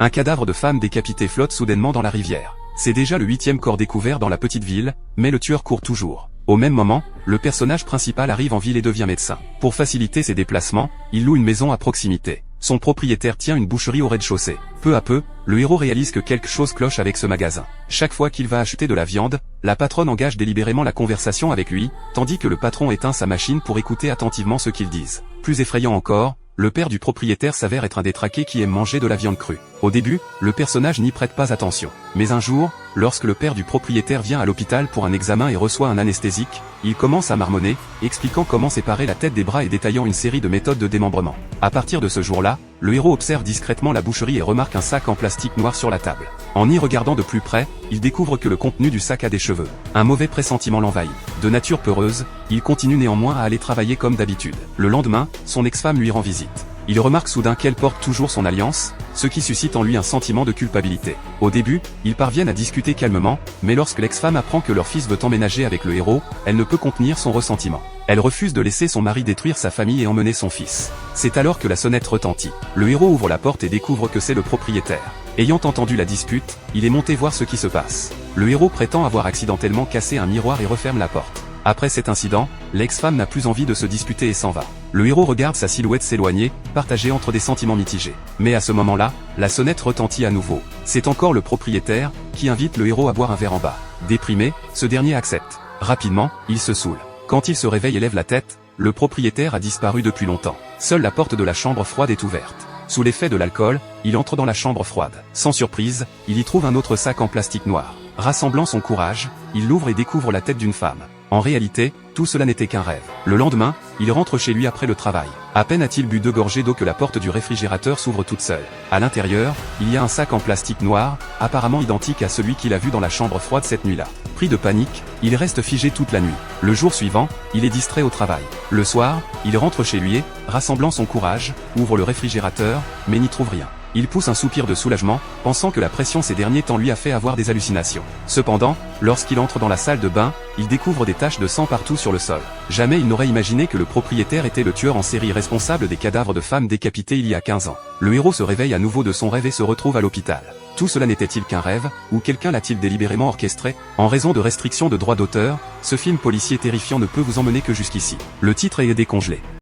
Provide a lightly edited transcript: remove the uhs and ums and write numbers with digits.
Un cadavre de femme décapitée flotte soudainement dans la rivière. C'est déjà le 8e corps découvert dans la petite ville, mais le tueur court toujours. Au même moment, le personnage principal arrive en ville et devient médecin. Pour faciliter ses déplacements, il loue une maison à proximité. Son propriétaire tient une boucherie au rez-de-chaussée. Peu à peu, le héros réalise que quelque chose cloche avec ce magasin. Chaque fois qu'il va acheter de la viande, la patronne engage délibérément la conversation avec lui, tandis que le patron éteint sa machine pour écouter attentivement ce qu'ils disent. Plus effrayant encore, le père du propriétaire s'avère être un détraqué qui aime manger de la viande crue. Au début, le personnage n'y prête pas attention. Mais un jour, lorsque le père du propriétaire vient à l'hôpital pour un examen et reçoit un anesthésique, il commence à marmonner, expliquant comment séparer la tête des bras et détaillant une série de méthodes de démembrement. À partir de ce jour-là, le héros observe discrètement la boucherie et remarque un sac en plastique noir sur la table. En y regardant de plus près, il découvre que le contenu du sac a des cheveux. Un mauvais pressentiment l'envahit. De nature peureuse, il continue néanmoins à aller travailler comme d'habitude. Le lendemain, son ex-femme lui rend visite. Il remarque soudain qu'elle porte toujours son alliance, ce qui suscite en lui un sentiment de culpabilité. Au début, ils parviennent à discuter calmement, mais lorsque l'ex-femme apprend que leur fils veut emménager avec le héros, elle ne peut contenir son ressentiment. Elle refuse de laisser son mari détruire sa famille et emmener son fils. C'est alors que la sonnette retentit. Le héros ouvre la porte et découvre que c'est le propriétaire. Ayant entendu la dispute, il est monté voir ce qui se passe. Le héros prétend avoir accidentellement cassé un miroir et referme la porte. Après cet incident, l'ex-femme n'a plus envie de se disputer et s'en va. Le héros regarde sa silhouette s'éloigner, partagé entre des sentiments mitigés. Mais à ce moment-là, la sonnette retentit à nouveau. C'est encore le propriétaire, qui invite le héros à boire un verre en bas. Déprimé, ce dernier accepte. Rapidement, il se saoule. Quand il se réveille et lève la tête, le propriétaire a disparu depuis longtemps. Seule la porte de la chambre froide est ouverte. Sous l'effet de l'alcool, il entre dans la chambre froide. Sans surprise, il y trouve un autre sac en plastique noir. Rassemblant son courage, il l'ouvre et découvre la tête d'une femme. En réalité, tout cela n'était qu'un rêve. Le lendemain, il rentre chez lui après le travail. À peine a-t-il bu 2 gorgées d'eau que la porte du réfrigérateur s'ouvre toute seule. À l'intérieur, il y a un sac en plastique noir, apparemment identique à celui qu'il a vu dans la chambre froide cette nuit-là. Pris de panique, il reste figé toute la nuit. Le jour suivant, il est distrait au travail. Le soir, il rentre chez lui et, rassemblant son courage, ouvre le réfrigérateur, mais n'y trouve rien. Il pousse un soupir de soulagement, pensant que la pression ces derniers temps lui a fait avoir des hallucinations. Cependant, lorsqu'il entre dans la salle de bain, il découvre des taches de sang partout sur le sol. Jamais il n'aurait imaginé que le propriétaire était le tueur en série responsable des cadavres de femmes décapitées il y a 15 ans. Le héros se réveille à nouveau de son rêve et se retrouve à l'hôpital. Tout cela n'était-il qu'un rêve, ou quelqu'un l'a-t-il délibérément orchestré? En raison de restrictions de droits d'auteur, ce film policier terrifiant ne peut vous emmener que jusqu'ici. Le titre est décongelé.